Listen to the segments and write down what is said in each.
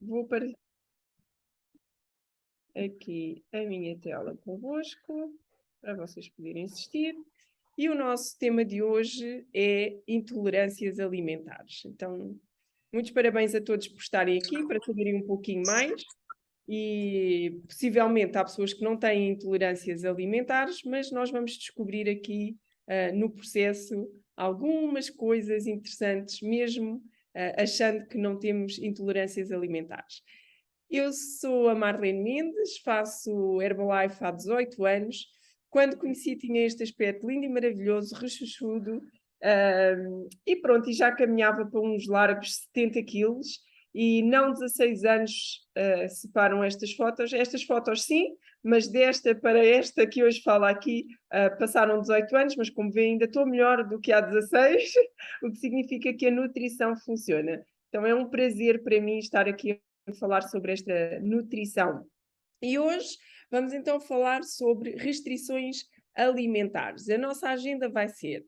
vou partilhar aqui a minha tela convosco, para vocês poderem assistir. E o nosso tema de hoje é intolerâncias alimentares. Então, muitos parabéns a todos por estarem aqui, para saberem um pouquinho mais. E possivelmente há pessoas que não têm intolerâncias alimentares, mas nós vamos descobrir aqui no processo algumas coisas interessantes, mesmo achando que não temos intolerâncias alimentares. Eu sou a Marlene Mendes, faço Herbalife há 18 anos. Quando conheci tinha este aspecto lindo e maravilhoso, rechuchudo, e pronto, e já caminhava para uns largos 70 quilos, e não 16 anos separam estas fotos sim, mas desta para esta que hoje falo aqui, passaram 18 anos, mas como vê ainda estou melhor do que há 16, o que significa que a nutrição funciona. Então é um prazer para mim estar aqui a falar sobre esta nutrição. E hoje vamos então falar sobre restrições alimentares. A nossa agenda vai ser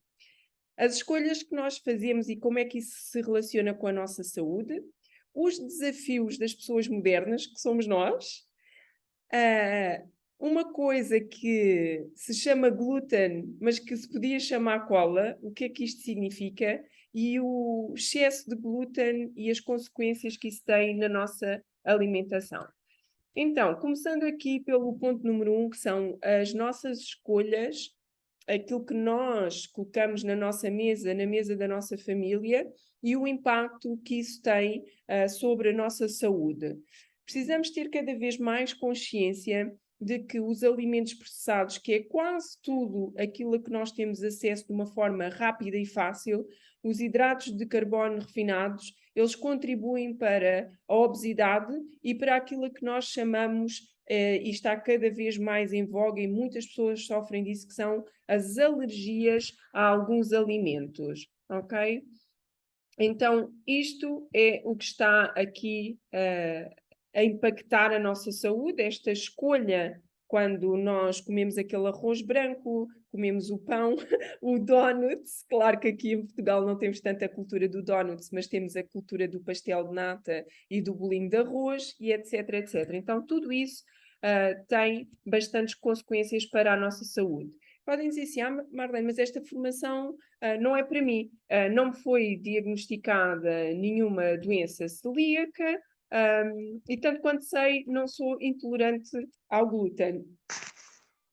as escolhas que nós fazemos e como é que isso se relaciona com a nossa saúde, os desafios das pessoas modernas, que somos nós, uma coisa que se chama glúten, mas que se podia chamar cola, o que é que isto significa? E o excesso de glúten e as consequências que isso tem na nossa alimentação. Então, começando aqui pelo ponto número 1, que são as nossas escolhas, aquilo que nós colocamos na nossa mesa, na mesa da nossa família, e o impacto que isso tem sobre a nossa saúde. Precisamos ter cada vez mais consciência de que os alimentos processados, que é quase tudo aquilo a que nós temos acesso de uma forma rápida e fácil, os hidratos de carbono refinados, eles contribuem para a obesidade e para aquilo que nós chamamos, e está cada vez mais em voga e muitas pessoas sofrem disso, que são as alergias a alguns alimentos, ok? Então, isto é o que está aqui a impactar a nossa saúde, esta escolha quando nós comemos aquele arroz branco, comemos o pão, o donuts. Claro que aqui em Portugal não temos tanta cultura do donuts, mas temos a cultura do pastel de nata e do bolinho de arroz, e etc, etc. Então, tudo isso tem bastantes consequências para a nossa saúde. Podem dizer assim, Marlene, mas esta formação não é para mim. Não me foi diagnosticada nenhuma doença celíaca, e tanto quanto sei, não sou intolerante ao glúten.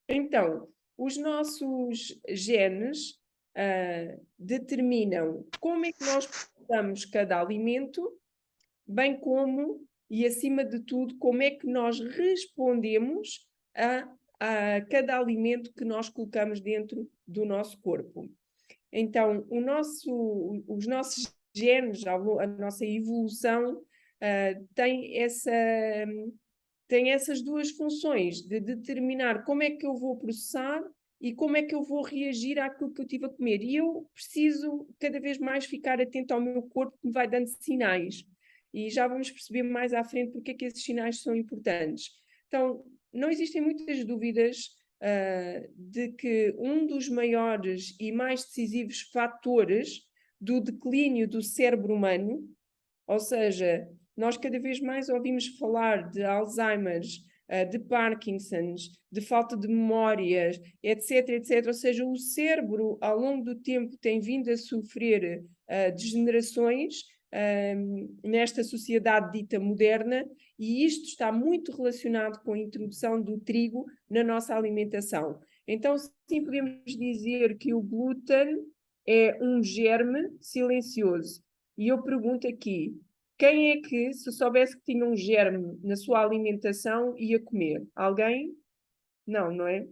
Então, os nossos genes determinam como é que nós processamos cada alimento, bem como, e acima de tudo, como é que nós respondemos a cada alimento que nós colocamos dentro do nosso corpo. Então, os nossos genes, a nossa evolução, tem essas duas funções de determinar como é que eu vou processar e como é que eu vou reagir àquilo que eu tive a comer. E eu preciso cada vez mais ficar atento ao meu corpo que me vai dando sinais. E já vamos perceber mais à frente porque é que esses sinais são importantes. Então, não existem muitas dúvidas de que um dos maiores e mais decisivos fatores do declínio do cérebro humano, ou seja, nós cada vez mais ouvimos falar de Alzheimer's, de Parkinson's, de falta de memórias, etc, etc. Ou seja, o cérebro, ao longo do tempo, tem vindo a sofrer degenerações nesta sociedade dita moderna, e isto está muito relacionado com a introdução do trigo na nossa alimentação. Então, sim, podemos dizer que o glúten é um germe silencioso. E eu pergunto aqui, quem é que, se soubesse que tinha um germe na sua alimentação, ia comer? Alguém? Não, não é?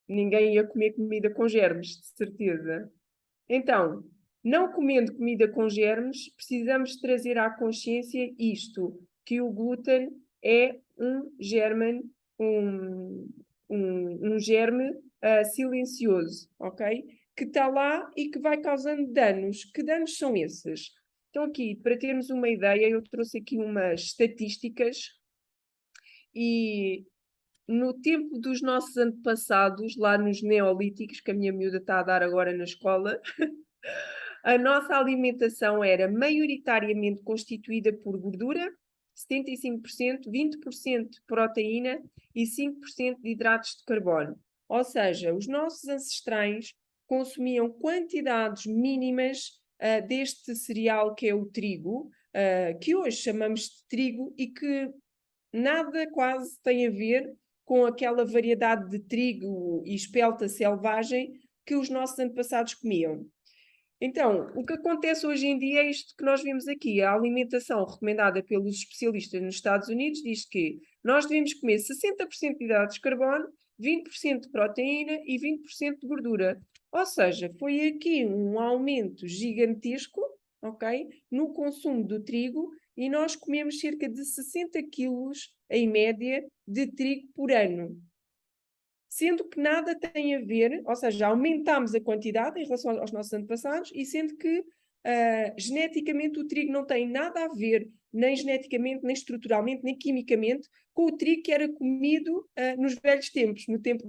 Ninguém ia comer comida com germes, de certeza. Então, não comendo comida com germes, precisamos trazer à consciência isto, que o glúten é um germe, um germe silencioso, ok? Que está lá e que vai causando danos. Que danos são esses? Então aqui, para termos uma ideia, eu trouxe aqui umas estatísticas e no tempo dos nossos antepassados, lá nos Neolíticos, que a minha miúda está a dar agora na escola, A nossa alimentação era maioritariamente constituída por gordura, 75%, 20% de proteína e 5% de hidratos de carbono. Ou seja, os nossos ancestrais consumiam quantidades mínimas deste cereal que é o trigo, que hoje chamamos de trigo e que nada quase tem a ver com aquela variedade de trigo e espelta selvagem que os nossos antepassados comiam. Então, o que acontece hoje em dia é isto que nós vimos aqui. A alimentação recomendada pelos especialistas nos Estados Unidos diz que nós devemos comer 60% de hidratos de carbono, 20% de proteína e 20% de gordura. Ou seja, foi aqui um aumento gigantesco, ok, no consumo do trigo, e nós comemos cerca de 60 quilos, em média, de trigo por ano. Sendo que nada tem a ver, ou seja, aumentámos a quantidade em relação aos nossos antepassados, e sendo que geneticamente o trigo não tem nada a ver, nem geneticamente, nem estruturalmente, nem quimicamente, com o trigo que era comido nos velhos tempos, no tempo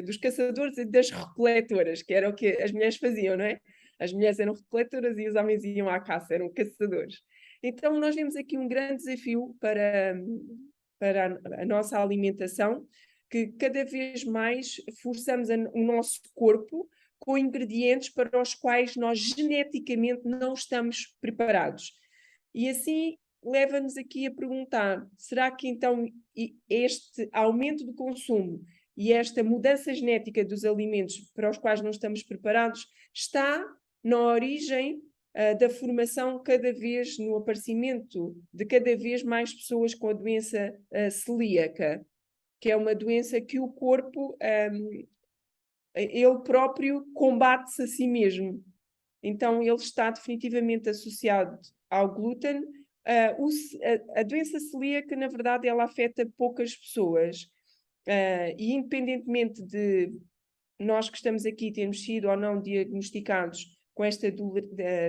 dos caçadores e das recoletoras, que era o que as mulheres faziam, não é? As mulheres eram recoletoras e os homens iam à caça, eram caçadores. Então nós vemos aqui um grande desafio para a nossa alimentação, que cada vez mais forçamos o nosso corpo com ingredientes para os quais nós geneticamente não estamos preparados. E assim leva-nos aqui a perguntar, será que então este aumento do consumo e esta mudança genética dos alimentos para os quais não estamos preparados está na origem da formação cada vez, no aparecimento de cada vez mais pessoas com a doença celíaca, que é uma doença que o corpo, ele próprio, combate-se a si mesmo. Então, ele está definitivamente associado ao glúten. A doença celíaca, na verdade, ela afeta poucas pessoas. E independentemente de nós que estamos aqui termos sido ou não diagnosticados com esta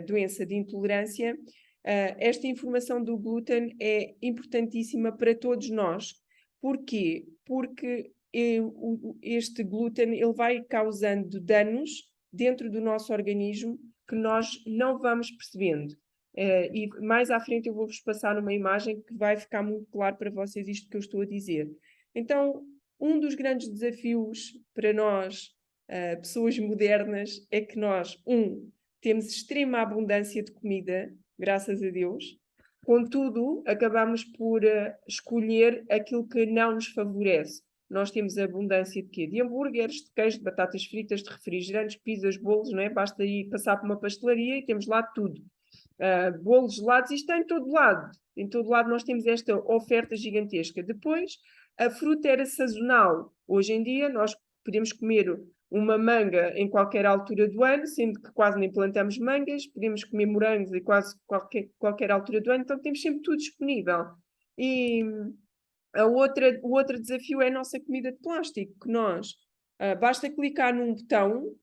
doença de intolerância, esta informação do glúten é importantíssima para todos nós. Porquê? Porque este glúten ele vai causando danos dentro do nosso organismo que nós não vamos percebendo. E mais à frente eu vou-vos passar uma imagem que vai ficar muito claro para vocês isto que eu estou a dizer. Então, um dos grandes desafios para nós, pessoas modernas, é que nós, temos extrema abundância de comida, graças a Deus. Contudo, acabamos por escolher aquilo que não nos favorece. Nós temos abundância de quê? De hambúrgueres, de queijo, de batatas fritas, de refrigerantes, pizzas, bolos, não é? Basta ir passar por uma pastelaria e temos lá tudo. Bolos, gelados, isto está em todo lado. Em todo lado nós temos esta oferta gigantesca. Depois, a fruta era sazonal. Hoje em dia nós podemos comer uma manga em qualquer altura do ano, sendo que quase nem plantamos mangas, podemos comer morangos em quase qualquer altura do ano, então temos sempre tudo disponível. E o outro desafio é a nossa comida de plástico, que nós basta clicar num botão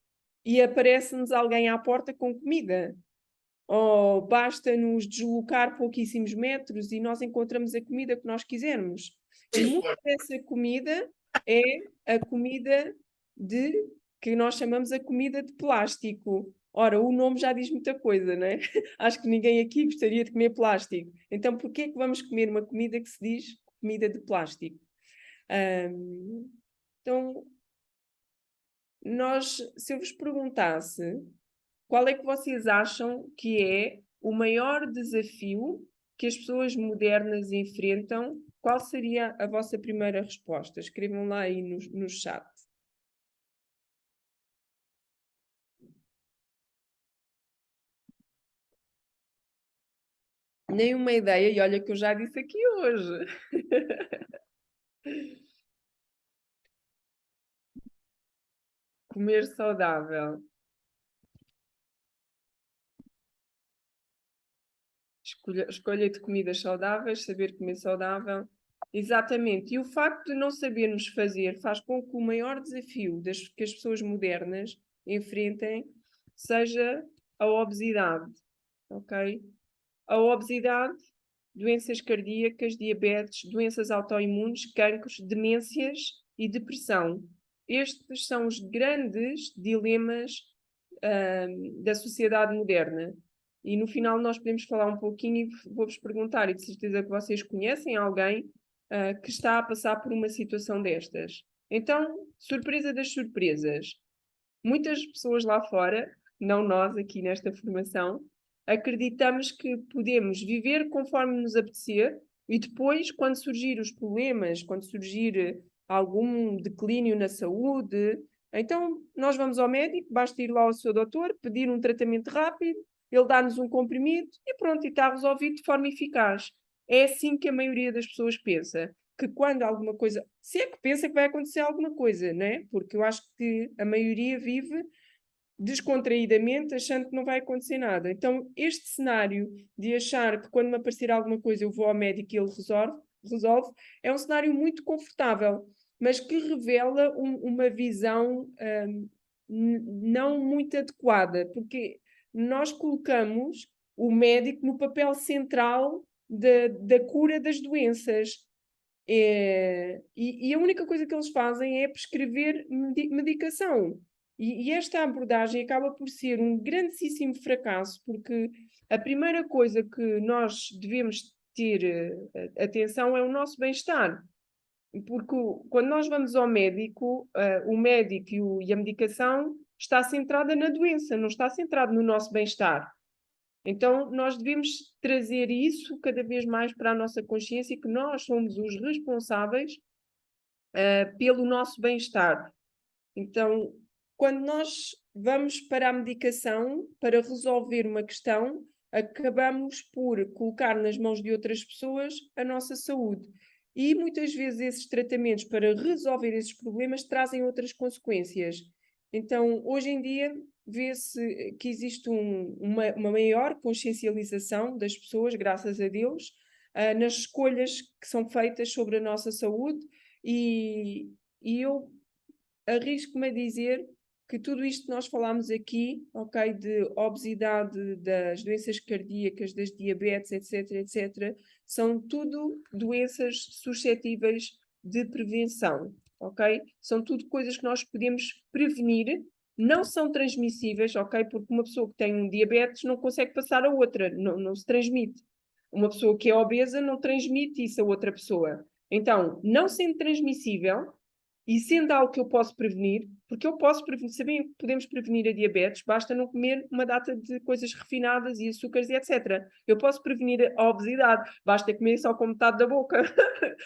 e aparece-nos alguém à porta com comida. Ou basta nos deslocar pouquíssimos metros e nós encontramos a comida que nós quisermos. E muita dessa comida é a comida que nós chamamos a comida de plástico. Ora, o nome já diz muita coisa, não é? Acho que ninguém aqui gostaria de comer plástico. Então, por que é que vamos comer uma comida que se diz comida de plástico? Então, se eu vos perguntasse qual é que vocês acham que é o maior desafio que as pessoas modernas enfrentam? Qual seria a vossa primeira resposta? Escrevam lá aí no chat. Nenhuma ideia, e olha que eu já disse aqui hoje. Comer saudável. Escolha de comidas saudáveis, saber comer saudável. Exatamente. E o facto de não sabermos fazer faz com que o maior desafio que as pessoas modernas enfrentem seja a obesidade. Ok? A obesidade, doenças cardíacas, diabetes, doenças autoimunes, cancros, demências e depressão. Estes são os grandes dilemas da sociedade moderna. E no final nós podemos falar um pouquinho e vou-vos perguntar, e de certeza que vocês conhecem alguém que está a passar por uma situação destas. Então, surpresa das surpresas. Muitas pessoas lá fora, não nós aqui nesta formação, acreditamos que podemos viver conforme nos apetecer e depois, quando surgir os problemas, quando surgir algum declínio na saúde, então nós vamos ao médico, basta ir lá ao seu doutor, pedir um tratamento rápido, ele dá-nos um comprimido e pronto, e está resolvido de forma eficaz. É assim que a maioria das pessoas pensa, que quando alguma coisa, se é que pensa que vai acontecer alguma coisa, né? Porque eu acho que a maioria vive descontraídamente, achando que não vai acontecer nada. Então, este cenário de achar que quando me aparecer alguma coisa eu vou ao médico e ele resolve, é um cenário muito confortável, mas que revela uma visão não muito adequada, porque nós colocamos o médico no papel central da cura das doenças. E a única coisa que eles fazem é prescrever medicação. E esta abordagem acaba por ser um grandíssimo fracasso, porque a primeira coisa que nós devemos ter atenção é o nosso bem-estar. Porque quando nós vamos ao médico, o médico e a medicação está centrada na doença, não está centrado no nosso bem-estar. Então, nós devemos trazer isso cada vez mais para a nossa consciência, que nós somos os responsáveis pelo nosso bem-estar. Então, quando nós vamos para a medicação para resolver uma questão, acabamos por colocar nas mãos de outras pessoas a nossa saúde. E muitas vezes esses tratamentos para resolver esses problemas trazem outras consequências. Então, hoje em dia, vê-se que existe uma maior consciencialização das pessoas, graças a Deus, nas escolhas que são feitas sobre a nossa saúde, e eu arrisco-me a dizer que tudo isto que nós falámos aqui, ok, de obesidade, das doenças cardíacas, das diabetes, etc., etc., são tudo doenças suscetíveis de prevenção, ok? São tudo coisas que nós podemos prevenir, não são transmissíveis, ok? Porque uma pessoa que tem um diabetes não consegue passar a outra, não se transmite. Uma pessoa que é obesa não transmite isso a outra pessoa. Então, não sendo transmissível, e sendo algo que eu posso prevenir, porque eu posso prevenir, sabem que podemos prevenir a diabetes, basta não comer uma data de coisas refinadas e açúcares e etc. Eu posso prevenir a obesidade, basta comer só com metade da boca.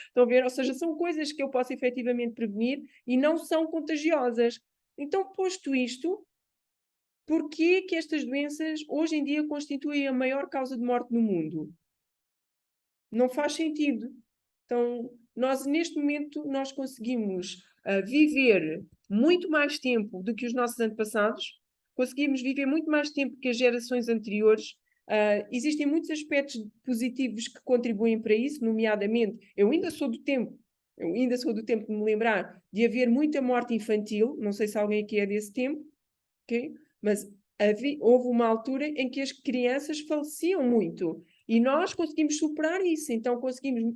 Estão a ver? Ou seja, são coisas que eu posso efetivamente prevenir e não são contagiosas. Então, posto isto, porquê que estas doenças hoje em dia constituem a maior causa de morte no mundo? Não faz sentido. Então, nós neste momento nós conseguimos viver muito mais tempo do que os nossos antepassados, conseguimos viver muito mais tempo que as gerações anteriores. Existem muitos aspectos positivos que contribuem para isso, nomeadamente, eu ainda sou do tempo de me lembrar de haver muita morte infantil, não sei se alguém aqui é desse tempo, okay? Mas houve uma altura em que as crianças faleciam muito. E nós conseguimos superar isso, então conseguimos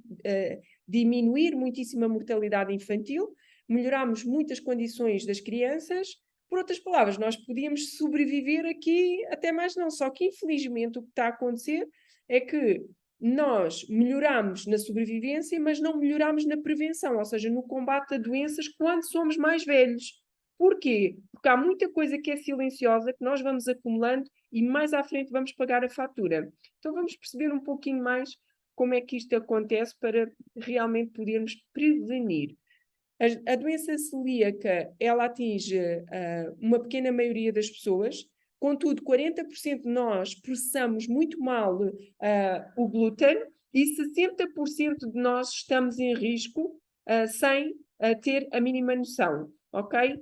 diminuir muitíssimo a mortalidade infantil, melhoramos muitas condições das crianças. Por outras palavras, nós podíamos sobreviver aqui até mais não. Só que, infelizmente, o que está a acontecer é que nós melhoramos na sobrevivência, mas não melhoramos na prevenção, ou seja, no combate a doenças quando somos mais velhos. Porquê? Porque há muita coisa que é silenciosa que nós vamos acumulando e mais à frente vamos pagar a fatura. Então vamos perceber um pouquinho mais como é que isto acontece para realmente podermos prevenir. A doença celíaca, ela atinge uma pequena maioria das pessoas, contudo 40% de nós processamos muito mal o glúten e 60% de nós estamos em risco sem ter a mínima noção, ok?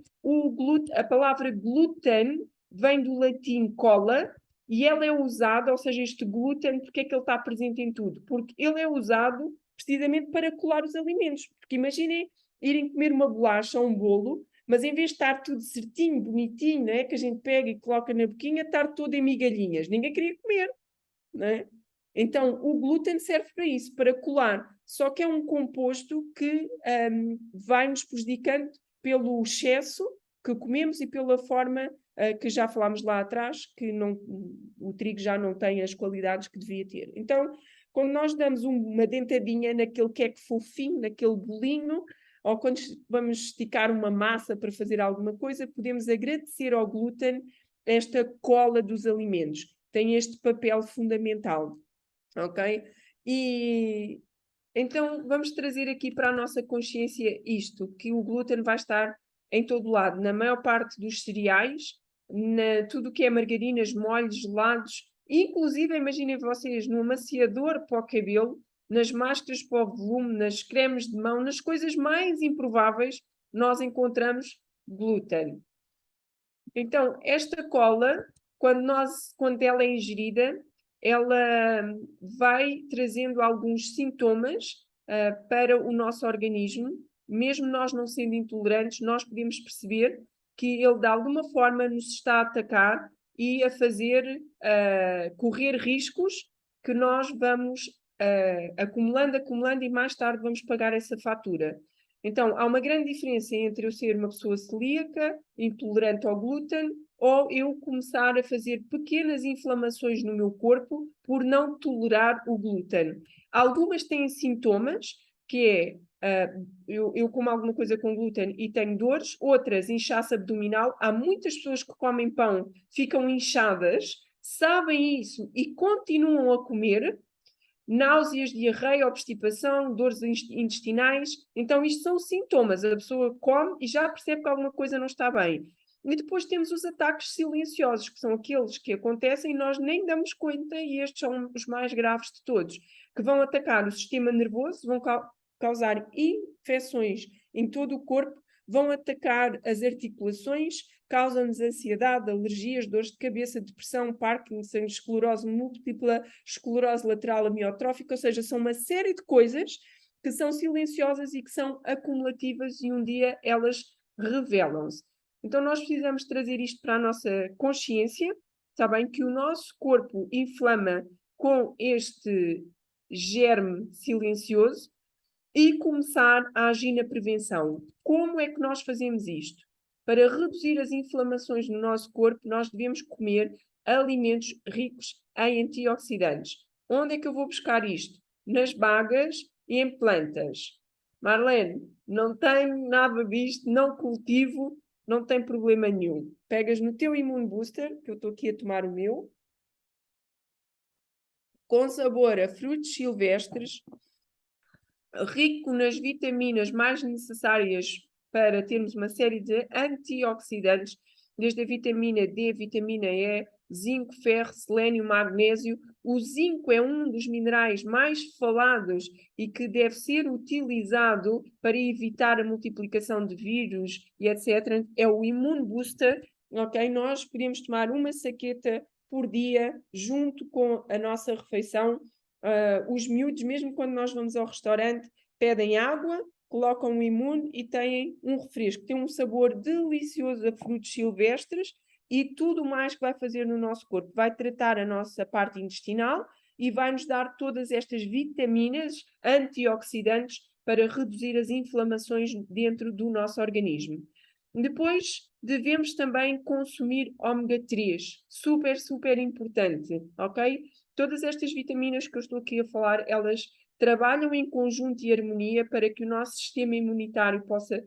A palavra glúten vem do latim cola, e ele é usado, ou seja, este glúten, porque é que ele está presente em tudo? Porque ele é usado precisamente para colar os alimentos. Porque imaginem irem comer uma bolacha ou um bolo, mas em vez de estar tudo certinho, bonitinho, né, que a gente pega e coloca na boquinha, estar todo em migalhinhas. Ninguém queria comer, né? Então, o glúten serve para isso, para colar. Só que é um composto que vai nos prejudicando pelo excesso que comemos e pela forma que já falámos lá atrás, que o trigo já não tem as qualidades que devia ter. Então, quando nós damos uma dentadinha naquele queque fofinho, naquele bolinho, ou quando vamos esticar uma massa para fazer alguma coisa, podemos agradecer ao glúten esta cola dos alimentos. Tem este papel fundamental, ok? E então vamos trazer aqui para a nossa consciência isto, que o glúten vai estar em todo lado, na maior parte dos cereais, tudo o que é margarinas, molhos, gelados, inclusive, imaginem vocês, no amaciador para o cabelo, nas máscaras para o volume, nas cremes de mão, nas coisas mais improváveis, nós encontramos glúten. Então, esta cola, quando ela é ingerida, ela vai trazendo alguns sintomas para o nosso organismo. Mesmo nós não sendo intolerantes, nós podemos perceber que ele de alguma forma nos está a atacar e a fazer correr riscos que nós vamos acumulando e mais tarde vamos pagar essa fatura. Então, há uma grande diferença entre eu ser uma pessoa celíaca, intolerante ao glúten, ou eu começar a fazer pequenas inflamações no meu corpo por não tolerar o glúten. Algumas têm sintomas, que é, eu como alguma coisa com glúten e tenho dores, outras, inchaço abdominal. Há muitas pessoas que comem pão, ficam inchadas, sabem isso e continuam a comer, náuseas, diarreia, obstipação, dores intestinais. Então, isto são sintomas. A pessoa come e já percebe que alguma coisa não está bem. E depois temos os ataques silenciosos, que são aqueles que acontecem e nós nem damos conta, e estes são os mais graves de todos, que vão atacar o sistema nervoso, vão causar infecções em todo o corpo, vão atacar as articulações, causam-nos ansiedade, alergias, dores de cabeça, depressão, Parkinson, esclerose múltipla, esclerose lateral amiotrófica, ou seja, são uma série de coisas que são silenciosas e que são acumulativas e um dia elas revelam-se. Então nós precisamos trazer isto para a nossa consciência, está bem? Que o nosso corpo inflama com este germe silencioso e começar a agir na prevenção. Como é que nós fazemos isto? Para reduzir as inflamações no nosso corpo, nós devemos comer alimentos ricos em antioxidantes. Onde é que eu vou buscar isto? Nas bagas e em plantas. Marlene, não tenho nada disto, não cultivo, não tem problema nenhum. Pegas no teu Immune Booster, que eu estou aqui a tomar o meu, com sabor a frutos silvestres, rico nas vitaminas mais necessárias para termos uma série de antioxidantes, desde a vitamina D, vitamina E, zinco, ferro, selênio, magnésio. O zinco é um dos minerais mais falados e que deve ser utilizado para evitar a multiplicação de vírus e etc. É o Immune Booster, ok? Nós podemos tomar uma saqueta por dia junto com a nossa refeição. Os miúdos, mesmo quando nós vamos ao restaurante, pedem água, colocam um Imune e têm um refresco. Tem um sabor delicioso a frutos silvestres e tudo mais que vai fazer no nosso corpo. Vai tratar a nossa parte intestinal e vai nos dar todas estas vitaminas antioxidantes para reduzir as inflamações dentro do nosso organismo. Depois, devemos também consumir ômega 3, super, super importante, ok? Todas estas vitaminas que eu estou aqui a falar, elas trabalham em conjunto e harmonia para que o nosso sistema imunitário possa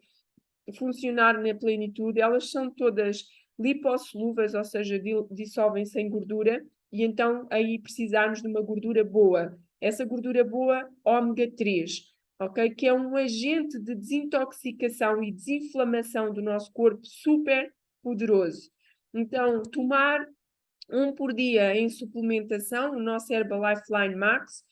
funcionar na plenitude. Elas são todas lipossolúveis, ou seja, dissolvem-se em gordura, e então aí precisamos de uma gordura boa. Essa gordura boa, ômega 3, ok? Que é um agente de desintoxicação e desinflamação do nosso corpo super poderoso. Então, tomar um por dia em suplementação, o nosso Herbalife Line Max.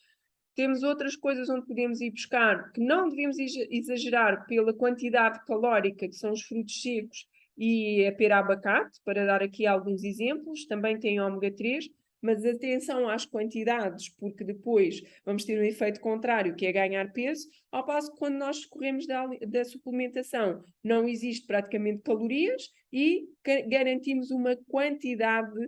Temos outras coisas onde podemos ir buscar, que não devemos exagerar pela quantidade calórica, que são os frutos secos e a pera abacate, para dar aqui alguns exemplos. Também tem ômega 3, mas atenção às quantidades, porque depois vamos ter um efeito contrário, que é ganhar peso, ao passo que quando nós escorremos da suplementação não existe praticamente calorias e garantimos uma quantidade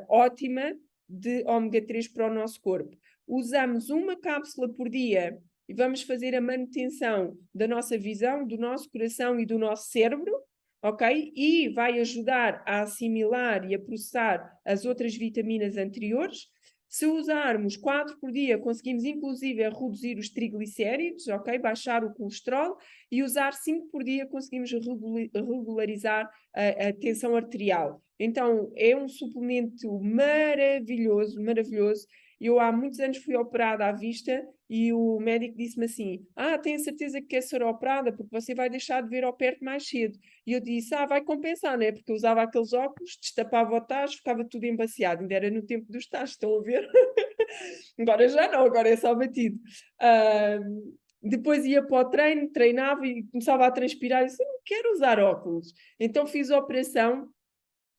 ótima de ômega 3 para o nosso corpo. Usamos uma cápsula por dia e vamos fazer a manutenção da nossa visão, do nosso coração e do nosso cérebro, ok? E vai ajudar a assimilar e a processar as outras vitaminas anteriores. Se usarmos 4 por dia, conseguimos inclusive reduzir os triglicéridos, ok? Baixar o colesterol, e usar 5 por dia conseguimos regularizar a tensão arterial. Então, é um suplemento maravilhoso, maravilhoso. Eu há muitos anos fui operada à vista e o médico disse-me assim: tenho certeza que quer ser operada porque você vai deixar de ver ao perto mais cedo. E eu disse: vai compensar, né? Porque eu usava aqueles óculos, destapava o tacho, ficava tudo embaciado. Ainda era no tempo dos tachos, estão a ver? Agora já não, agora é só batido. Depois ia para o treino, treinava e começava a transpirar e disse: não quero usar óculos. Então fiz a operação.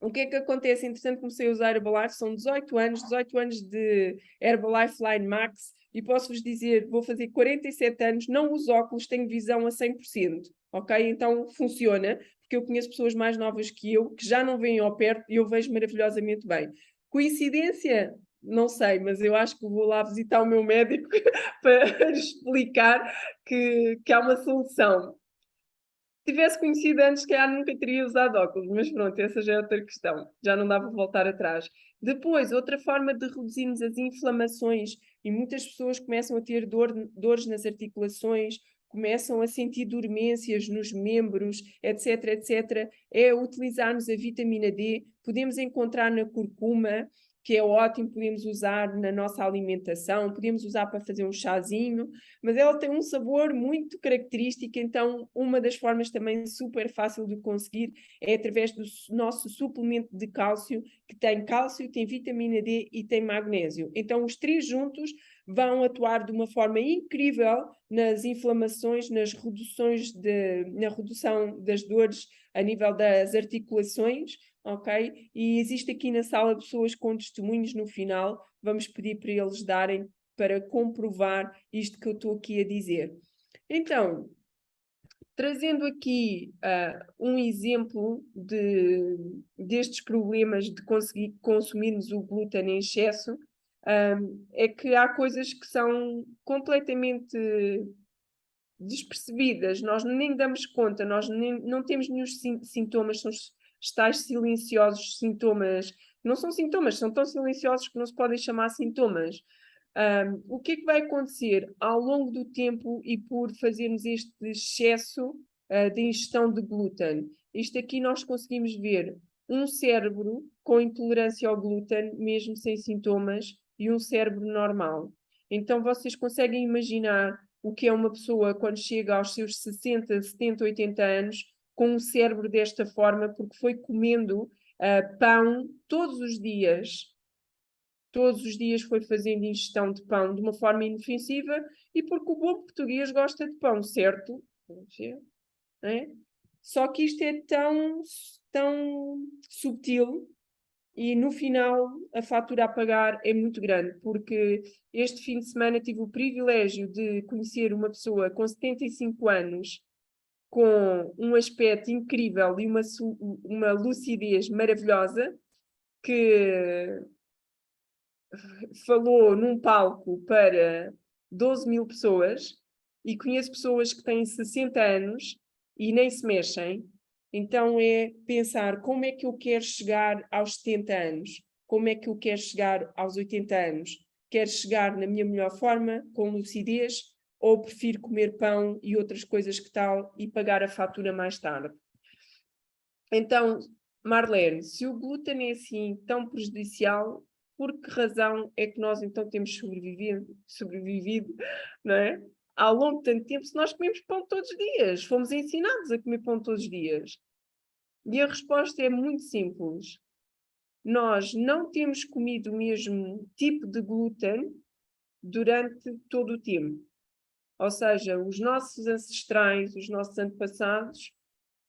O que é que acontece? Entretanto, comecei a usar Herbalife, são 18 anos de Herbalife Line Max, e posso-vos dizer, vou fazer 47 anos, não uso óculos, tenho visão a 100%, ok? Então funciona, porque eu conheço pessoas mais novas que eu, que já não veem ao perto, e eu vejo maravilhosamente bem. Coincidência? Não sei, mas eu acho que vou lá visitar o meu médico para explicar que há uma solução. Se tivesse conhecido antes, se calhar nunca teria usado óculos, mas pronto, essa já é outra questão, já não dá para voltar atrás. Depois, outra forma de reduzirmos as inflamações, e muitas pessoas começam a ter dores nas articulações, começam a sentir dormências nos membros, etc, etc, é utilizarmos a vitamina D. Podemos encontrar na curcuma, que é ótimo, podemos usar na nossa alimentação, podemos usar para fazer um chazinho, mas ela tem um sabor muito característico, então uma das formas também super fácil de conseguir é através do nosso suplemento de cálcio, que tem cálcio, tem vitamina D e tem magnésio. Então os três juntos vão atuar de uma forma incrível nas inflamações, na redução das dores a nível das articulações, ok? E existe aqui na sala pessoas com testemunhos no final, vamos pedir para eles darem para comprovar isto que eu estou aqui a dizer. Então, trazendo aqui um exemplo destes problemas de conseguir consumirmos o glúten em excesso, é que há coisas que são completamente despercebidas, nós nem damos conta, nós não temos nenhum sintomas, são os tais silenciosos sintomas, não são sintomas, são tão silenciosos que não se podem chamar sintomas. O que é que vai acontecer ao longo do tempo e por fazermos este excesso de ingestão de glúten? Isto aqui nós conseguimos ver um cérebro com intolerância ao glúten, mesmo sem sintomas, e um cérebro normal. Então vocês conseguem imaginar o que é uma pessoa quando chega aos seus 60, 70, 80 anos, com um cérebro desta forma, porque foi comendo pão todos os dias foi fazendo ingestão de pão de uma forma inofensiva, e porque o bom português gosta de pão, certo? É? Só que isto é tão subtil e no final a fatura a pagar é muito grande, porque este fim de semana tive o privilégio de conhecer uma pessoa com 75 anos, com um aspecto incrível e uma lucidez maravilhosa, que falou num palco para 12 mil pessoas, e conheço pessoas que têm 60 anos e nem se mexem. Então é pensar como é que eu quero chegar aos 70 anos, como é que eu quero chegar aos 80 anos. Quero chegar na minha melhor forma, com lucidez, ou prefiro comer pão e outras coisas que tal e pagar a fatura mais tarde? Então, Marlene, se o glúten é assim tão prejudicial, por que razão é que nós então temos sobrevivido, não é? Ao longo de tanto tempo, se nós comemos pão todos os dias, fomos ensinados a comer pão todos os dias. E a resposta é muito simples. Nós não temos comido o mesmo tipo de glúten durante todo o tempo. Ou seja, os nossos ancestrais, os nossos antepassados,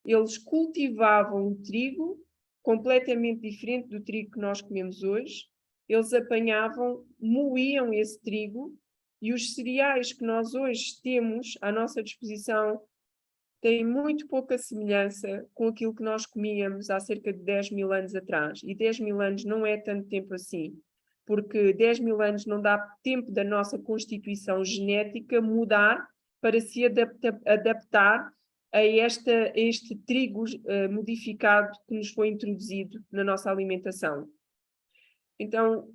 eles cultivavam o trigo completamente diferente do trigo que nós comemos hoje. Eles apanhavam, moíam esse trigo, e os cereais que nós hoje temos à nossa disposição têm muito pouca semelhança com aquilo que nós comíamos há cerca de 10 mil anos atrás. E 10 mil anos não é tanto tempo assim, porque 10 mil anos não dá tempo da nossa constituição genética mudar para se adaptar a este trigo modificado que nos foi introduzido na nossa alimentação. Então,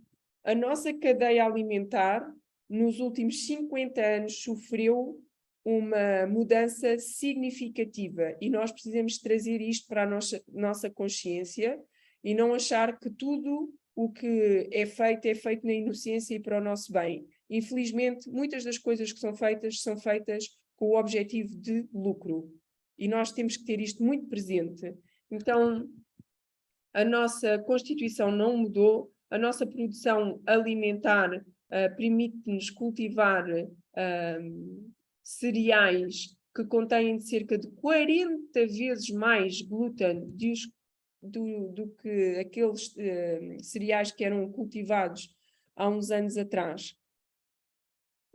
a nossa cadeia alimentar, nos últimos 50 anos, sofreu uma mudança significativa e nós precisamos trazer isto para a nossa consciência e não achar que tudo o que é feito na inocência e para o nosso bem. Infelizmente, muitas das coisas que são feitas com o objetivo de lucro. E nós temos que ter isto muito presente. Então, a nossa Constituição não mudou, a nossa produção alimentar permite-nos cultivar cereais que contêm cerca de 40 vezes mais glúten do que aqueles cereais que eram cultivados há uns anos atrás.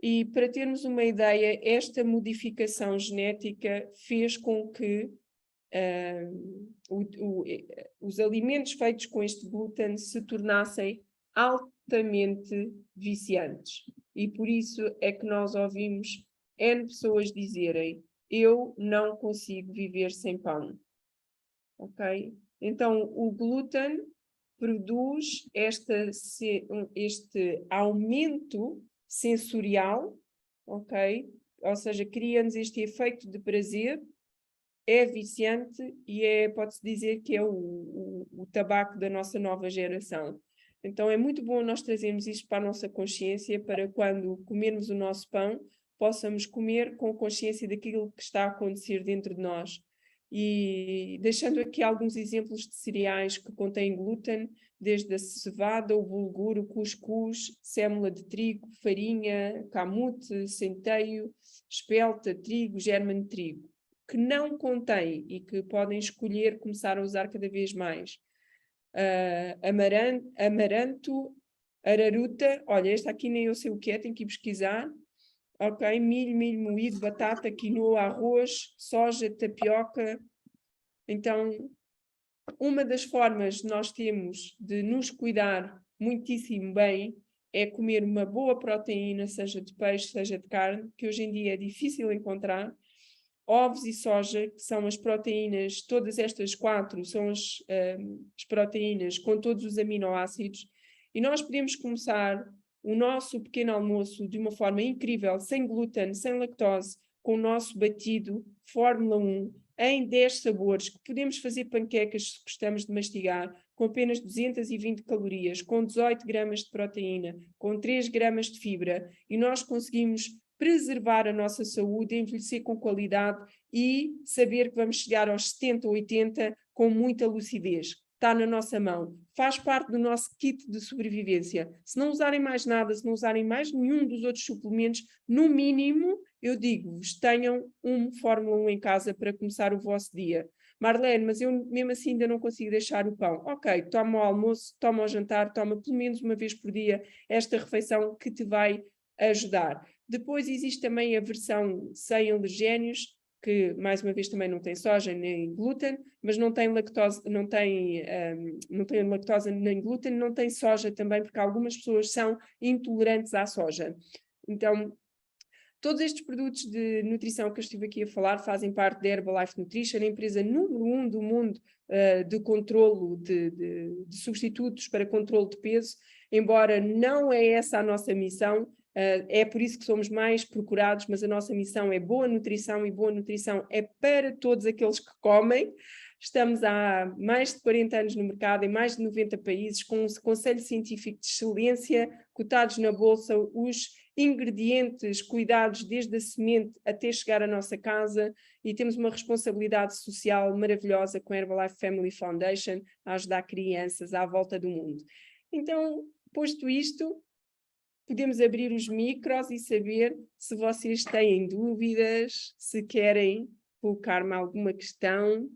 E para termos uma ideia, esta modificação genética fez com que os alimentos feitos com este glúten se tornassem altamente viciantes. E por isso é que nós ouvimos N pessoas dizerem: eu não consigo viver sem pão. Ok? Então, o glúten produz este aumento sensorial, ok? Ou seja, cria-nos este efeito de prazer, é viciante e pode-se dizer que é o tabaco da nossa nova geração. Então é muito bom nós trazermos isto para a nossa consciência, para quando comermos o nosso pão, possamos comer com consciência daquilo que está a acontecer dentro de nós. E deixando aqui alguns exemplos de cereais que contêm glúten, desde a cevada, o bulgur, o cuscuz, sémola de trigo, farinha, camute, centeio, espelta, trigo, germe de trigo, que não contém e que podem escolher começar a usar cada vez mais. Amaranto, araruta, olha, esta aqui nem eu sei o que é, tenho que ir pesquisar. Ok, milho moído, batata, quinoa, arroz, soja, tapioca. Então, uma das formas que nós temos de nos cuidar muitíssimo bem é comer uma boa proteína, seja de peixe, seja de carne, que hoje em dia é difícil encontrar. Ovos e soja, que são as proteínas, todas estas 4 são as proteínas com todos os aminoácidos, e nós podemos começar o nosso pequeno almoço de uma forma incrível, sem glúten, sem lactose, com o nosso batido Fórmula 1, em 10 sabores, que podemos fazer panquecas se gostamos de mastigar, com apenas 220 calorias, com 18 gramas de proteína, com 3 gramas de fibra, e nós conseguimos preservar a nossa saúde, envelhecer com qualidade e saber que vamos chegar aos 70, 80 com muita lucidez. Está na nossa mão. Faz parte do nosso kit de sobrevivência. Se não usarem mais nada, se não usarem mais nenhum dos outros suplementos, no mínimo, eu digo-vos, tenham um Fórmula 1 em casa para começar o vosso dia. Marlene, mas eu mesmo assim ainda não consigo deixar o pão. Ok, toma o almoço, toma o jantar, toma pelo menos uma vez por dia esta refeição que te vai ajudar. Depois existe também a versão sem alergénios, que mais uma vez também não tem soja nem glúten, mas não tem lactose, não tem lactose nem glúten, não tem soja também, porque algumas pessoas são intolerantes à soja. Então, todos estes produtos de nutrição que eu estive aqui a falar fazem parte da Herbalife Nutrition, a empresa número 1 do mundo de controlo de substitutos para controlo de peso, embora não é essa a nossa missão. É por isso que somos mais procurados, mas a nossa missão é boa nutrição, e boa nutrição é para todos aqueles que comem. Estamos há mais de 40 anos no mercado, em mais de 90 países, com um conselho científico de excelência, cotados na bolsa, os ingredientes cuidados desde a semente até chegar à nossa casa, e temos uma responsabilidade social maravilhosa com a Herbalife Family Foundation a ajudar crianças à volta do mundo. Então, posto isto, podemos abrir os micros e saber se vocês têm dúvidas, se querem colocar-me alguma questão.